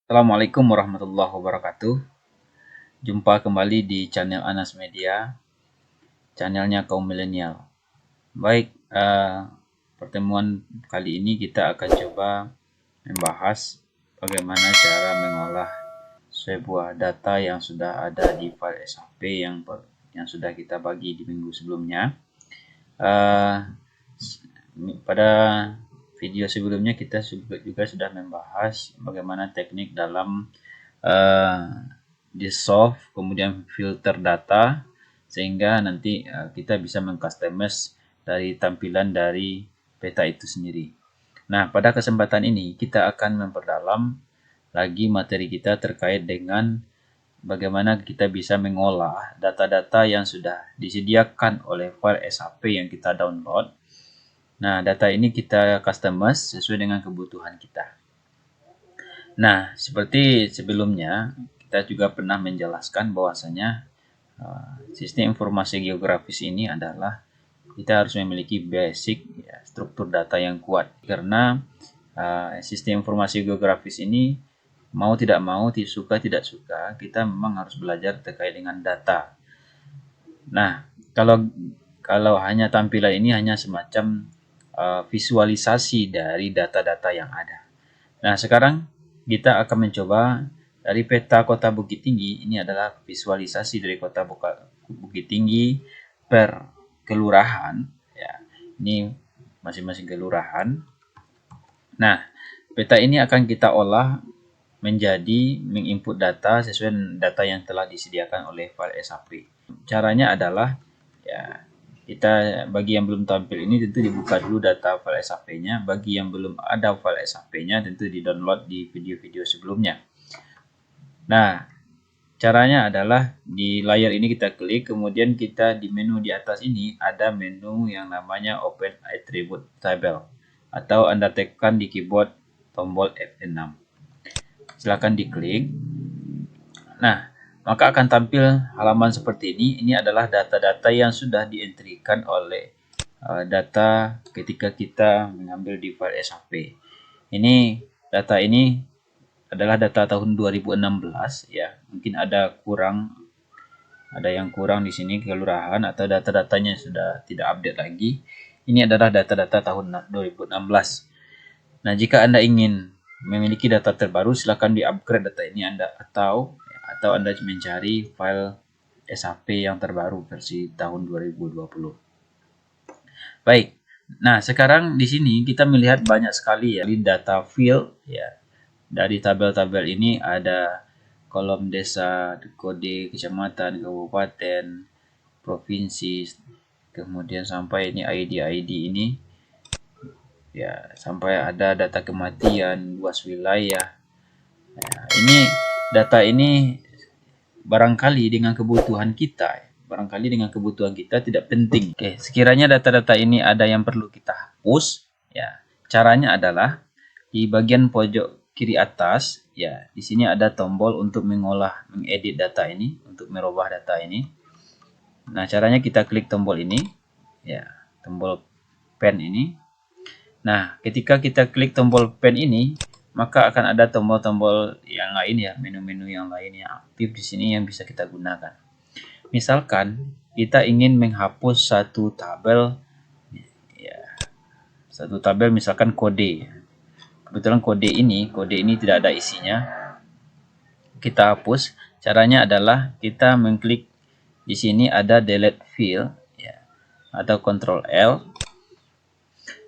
Assalamualaikum warahmatullahi wabarakatuh. Jumpa kembali di channel Anas Media, channelnya kaum milenial. Baik, pertemuan kali ini kita akan coba membahas bagaimana cara mengolah sebuah data yang sudah ada di file SAP yang sudah kita bagi di minggu sebelumnya. Pada video sebelumnya kita juga sudah membahas bagaimana teknik dalam dissolve kemudian filter data sehingga nanti kita bisa mengcustomize dari tampilan dari peta itu sendiri. Nah, pada kesempatan ini kita akan memperdalam lagi materi kita terkait dengan bagaimana kita bisa mengolah data-data yang sudah disediakan oleh file SAP yang kita download. Nah, data ini kita customize sesuai dengan kebutuhan kita. Nah, seperti sebelumnya, kita juga pernah menjelaskan bahwasanya sistem informasi geografis ini adalah kita harus memiliki basic struktur data yang kuat. Karena sistem informasi geografis ini mau tidak mau, suka tidak suka, kita memang harus belajar terkait dengan data. Nah, kalau hanya tampilan ini hanya semacam visualisasi dari data-data yang ada. Nah, sekarang kita akan mencoba dari peta Kota Bukit Tinggi. Ini adalah visualisasi dari Kota Bukit Tinggi per kelurahan. Ya, ini masing-masing kelurahan. Nah, peta ini akan kita olah menjadi menginput data sesuai data yang telah disediakan oleh file SAP. Caranya adalah ya kita bagi yang belum tampil ini tentu dibuka dulu data file SAP-nya. Bagi yang belum ada file SAP-nya tentu di-download di video-video sebelumnya. Nah, caranya adalah di layar ini kita klik, kemudian kita di menu di atas ini ada menu yang namanya Open Attribute Table atau Anda tekan di keyboard tombol F6. Silakan diklik. Nah, maka akan tampil halaman seperti ini. Ini adalah data-data yang sudah dientrikan oleh data ketika kita mengambil di file SAP. Ini data ini adalah data tahun 2016 ya. Mungkin ada yang kurang di sini kelurahan atau data-datanya sudah tidak update lagi. Ini adalah data-data tahun 2016. Nah, jika Anda ingin memiliki data terbaru, silakan di-upgrade data ini atau Anda mencari file SAP yang terbaru versi tahun 2020. Baik. Nah, sekarang di sini kita melihat banyak sekali ya di data field ya. Dari tabel-tabel ini ada kolom desa, kode kecamatan, kabupaten, provinsi, kemudian sampai ini ID ini ya, sampai ada data kematian, luas wilayah. Nah, data ini barangkali dengan kebutuhan kita tidak penting. Oke, sekiranya data-data ini ada yang perlu kita hapus, ya caranya adalah di bagian pojok kiri atas, ya di sini ada tombol untuk mengedit data ini, untuk merubah data ini. Nah, caranya kita klik tombol ini, ya tombol pen ini. Nah, ketika kita klik tombol pen ini, maka akan ada tombol-tombol yang lain ya, menu-menu yang lain yang aktif di sini yang bisa kita gunakan. Misalkan kita ingin menghapus satu tabel, ya, misalkan kode. Kebetulan kode ini tidak ada isinya. Kita hapus. Caranya adalah kita mengklik di sini ada delete field, ya, atau Ctrl L.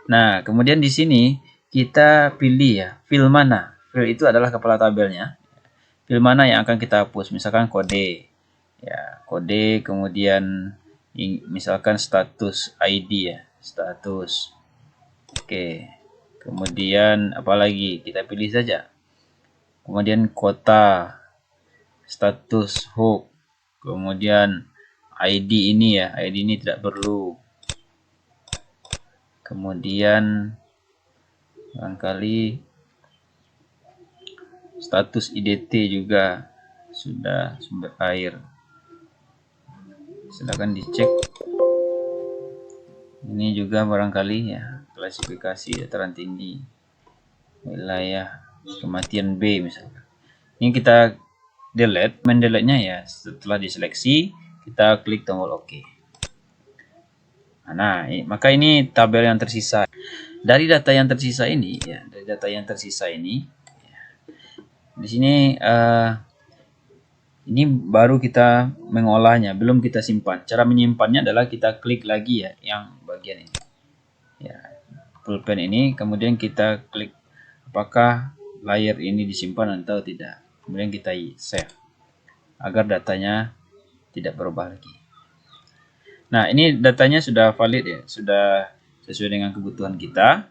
Nah, kemudian di sini kita pilih ya, field mana. Field itu adalah kepala tabelnya. Field mana yang akan kita hapus? Misalkan kode. Ya, kode, kemudian misalkan status ID ya, status. Oke. Kemudian apalagi kita pilih saja. Kemudian kota, status hook. Kemudian ID ini ya, ID ini tidak perlu. Kemudian barangkali status IDT juga sudah sumber air. Silakan dicek. Ini juga barangkali ya klasifikasi dataran tinggi, wilayah kematian B misalkan. Ini kita delete, mendelete-nya ya setelah diseleksi kita klik tombol OK. Nah, maka ini tabel yang tersisa. Dari data yang tersisa ini, ya, di sini ini baru kita mengolahnya, belum kita simpan. Cara menyimpannya adalah kita klik lagi ya, yang bagian ini. Ya, pulpen ini, kemudian kita klik apakah layer ini disimpan atau tidak. Kemudian kita save agar datanya tidak berubah lagi. Nah, ini datanya sudah valid ya, sudah sesuai dengan kebutuhan kita.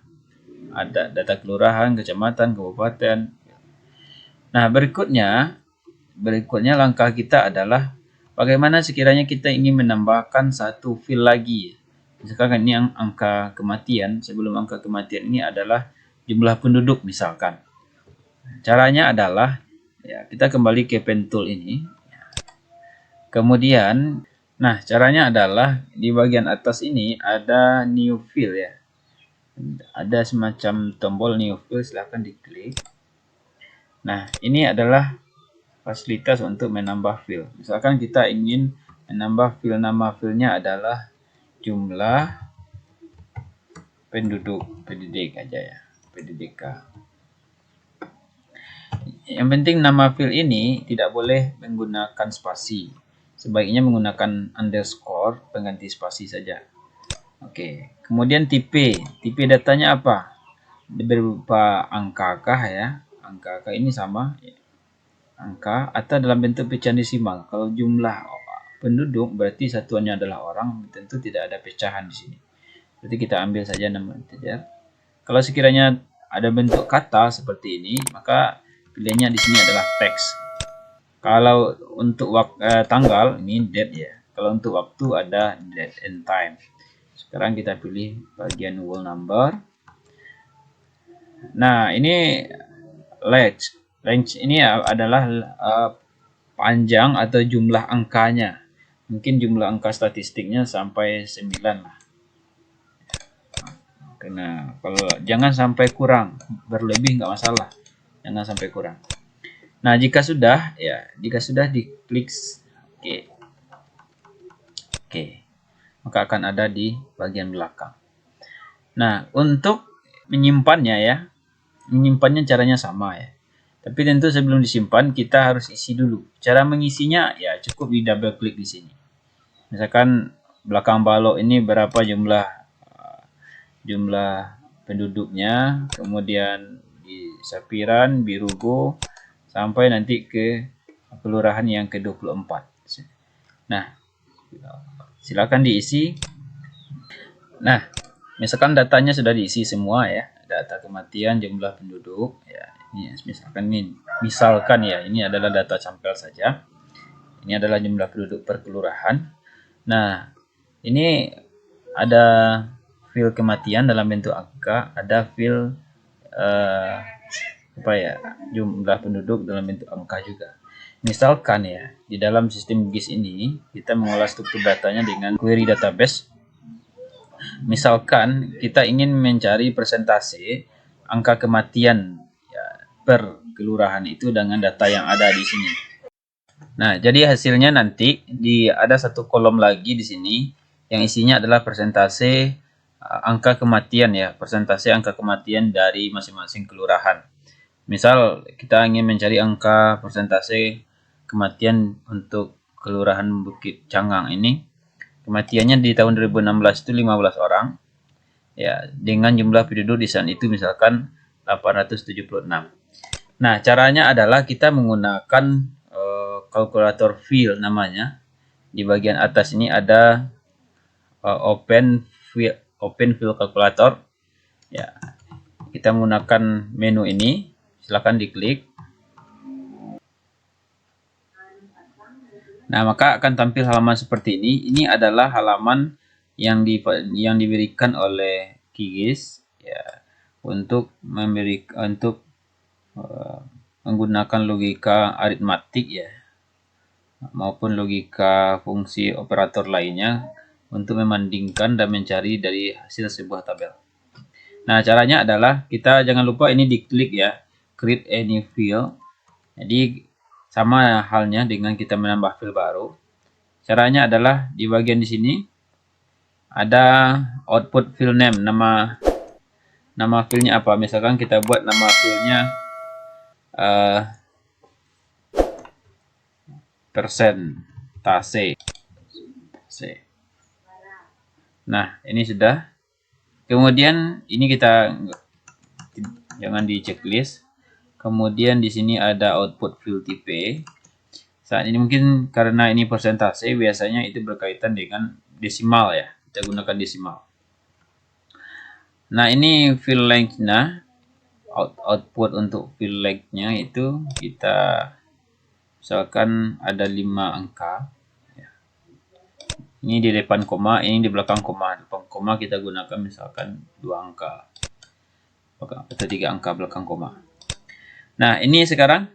Ada data kelurahan, kecamatan, kabupaten. Nah, berikutnya langkah kita adalah bagaimana sekiranya kita ingin menambahkan satu field lagi. Misalkan ini angka kematian, sebelum angka kematian ini adalah jumlah penduduk misalkan. Caranya adalah ya, kita kembali ke pen tool ini. Kemudian, nah caranya adalah di bagian atas ini ada new field ya. Ada semacam tombol new field, silahkan diklik. Nah, ini adalah fasilitas untuk menambah field. Misalkan kita ingin menambah field, nama fieldnya adalah jumlah penduduk, PDD aja ya, PDDK. Yang penting nama field ini tidak boleh menggunakan spasi. Sebaiknya menggunakan underscore pengganti spasi saja. Oke, kemudian tipe datanya apa? Berupa angka kah ya? Angka ini sama angka atau dalam bentuk pecahan desimal. Kalau jumlah penduduk berarti satuannya adalah orang, tentu tidak ada pecahan di sini. Berarti kita ambil saja nama integer. Kalau sekiranya ada bentuk kata seperti ini, maka pilihannya di sini adalah teks. Kalau untuk tanggal ini date ya. Kalau untuk waktu ada date and time. Sekarang kita pilih bagian whole number. Nah, ini length. Length ini adalah panjang atau jumlah angkanya. Mungkin jumlah angka statistiknya sampai 9 lah. Karena kalau jangan sampai kurang, berlebih nggak masalah. Jangan sampai kurang. Nah, jika sudah diklik Oke. Oke. Maka akan ada di bagian belakang. Nah, untuk menyimpannya caranya sama ya. Tapi tentu sebelum disimpan kita harus isi dulu. Cara mengisinya ya cukup di double klik di sini. Misalkan belakang balok ini berapa jumlah penduduknya, kemudian di Sapiran, Birugo, sampai nanti ke kelurahan yang ke-24. Nah, silakan diisi. Nah, misalkan datanya sudah diisi semua ya, data kematian, jumlah penduduk ya. Ini misalkan ya, ini adalah data sampel saja. Ini adalah jumlah penduduk per kelurahan. Nah, ini ada field kematian dalam bentuk angka, ada field jumlah penduduk dalam bentuk angka juga. Misalkan ya, di dalam sistem GIS ini kita mengolah struktur datanya dengan query database. Misalkan kita ingin mencari persentase angka kematian ya, per kelurahan itu dengan data yang ada di sini. Nah, jadi hasilnya nanti ada satu kolom lagi di sini yang isinya adalah persentase angka kematian ya, persentase angka kematian dari masing-masing kelurahan. Misal kita ingin mencari angka persentase kematian untuk kelurahan Bukit Canggang ini. Kematiannya di tahun 2016 itu 15 orang. Ya, dengan jumlah penduduk di saat itu misalkan 876. Nah, caranya adalah kita menggunakan kalkulator field namanya. Di bagian atas ini ada open field calculator. Ya. Kita menggunakan menu ini, silakan diklik. Nah, maka akan tampil halaman seperti ini. Ini adalah halaman yang diberikan oleh QGIS ya untuk menggunakan logika aritmatik ya maupun logika fungsi operator lainnya untuk membandingkan dan mencari dari hasil sebuah tabel. Nah, caranya adalah kita jangan lupa ini diklik ya, create a new field. Jadi sama halnya dengan kita menambah file baru. Caranya adalah di bagian di sini ada output file name, nama filenya apa. Misalkan kita buat nama filenya persentase. Nah, ini sudah. Kemudian ini kita jangan di checklist. Kemudian di sini ada output field type. Saat ini mungkin karena ini persentase, biasanya itu berkaitan dengan desimal ya. Kita gunakan desimal. Nah, ini field length-nya, output untuk field length-nya itu kita misalkan ada 5 angka. Ini di depan koma, ini di belakang koma. Depan koma kita gunakan misalkan 2 angka. Atau 3 angka belakang koma. Nah, ini sekarang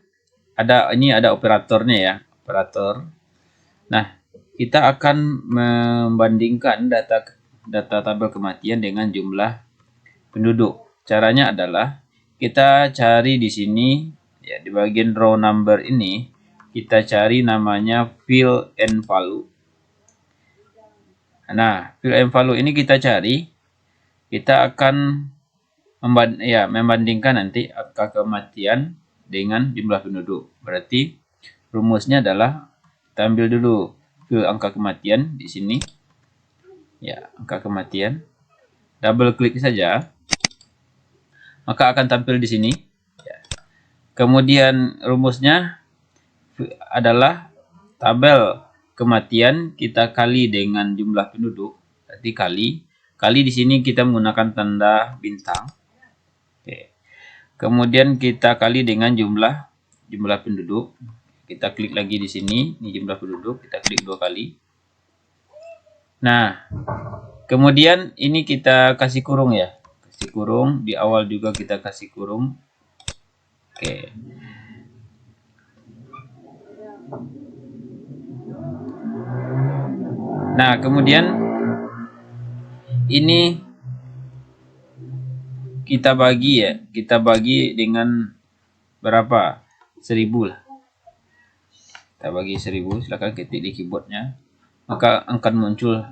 ini ada operatornya ya, operator. Nah, kita akan membandingkan data tabel kematian dengan jumlah penduduk. Caranya adalah kita cari di sini ya, di bagian row number ini kita cari namanya fill and value. Nah, fill and value ini kita cari, kita akan membandingkan nanti angka kematian dengan jumlah penduduk. Berarti rumusnya adalah kita ambil dulu fill angka kematian di sini. Ya, angka kematian. Double klik saja. Maka akan tampil di sini. Ya. Kemudian rumusnya adalah tabel kematian kita kali dengan jumlah penduduk. Berarti kali di sini kita menggunakan tanda bintang. Oke. Kemudian kita kali dengan jumlah penduduk. Kita klik lagi di sini, ini jumlah penduduk, kita klik 2 kali. Nah, kemudian ini kita kasih kurung ya. Kasih kurung, di awal juga kita kasih kurung. Oke. Nah, kemudian ini kita bagi dengan berapa? 1000 lah. Kita bagi 1000, silakan ketik di keyboardnya. Maka akan muncul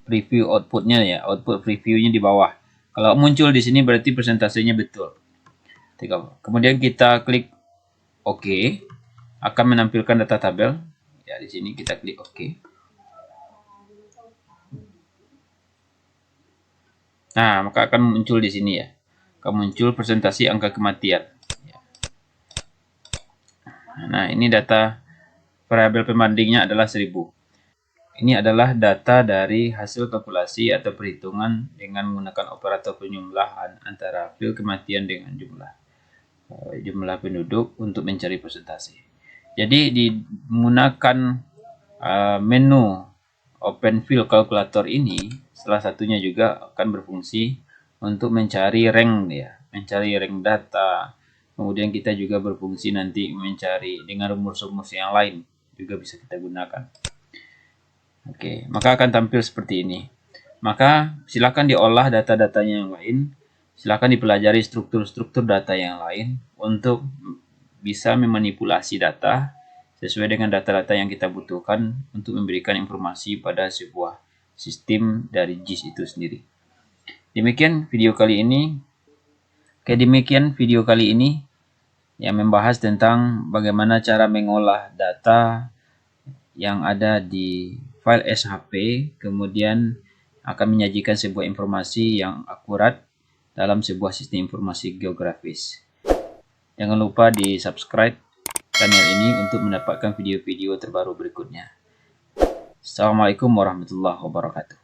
preview outputnya ya, output previewnya di bawah. Kalau muncul di sini berarti persentasenya betul. Kemudian kita klik OK, akan menampilkan data tabel. Ya, di sini kita klik OK. Nah, maka akan muncul di sini ya. Akan muncul presentasi angka kematian. Nah, ini data variabel pembandingnya adalah 1000. Ini adalah data dari hasil kalkulasi atau perhitungan dengan menggunakan operator penjumlahan antara field kematian dengan jumlah penduduk untuk mencari persentase. Jadi menggunakan menu Open Field Calculator ini, salah satunya juga akan berfungsi untuk mencari rank ya, mencari rank data. Kemudian kita juga berfungsi nanti mencari dengan rumus-rumus yang lain juga bisa kita gunakan. Oke, maka akan tampil seperti ini. Maka silakan diolah data-datanya yang lain. Silakan dipelajari struktur-struktur data yang lain untuk bisa memanipulasi data sesuai dengan data-data yang kita butuhkan untuk memberikan informasi pada sebuah sistem dari JIS itu sendiri. Demikian video kali ini. Yang membahas tentang bagaimana cara mengolah data yang ada di file SHP, kemudian akan menyajikan sebuah informasi yang akurat dalam sebuah sistem informasi geografis. Jangan lupa di subscribe channel ini untuk mendapatkan video-video terbaru berikutnya. Assalamualaikum warahmatullahi wabarakatuh.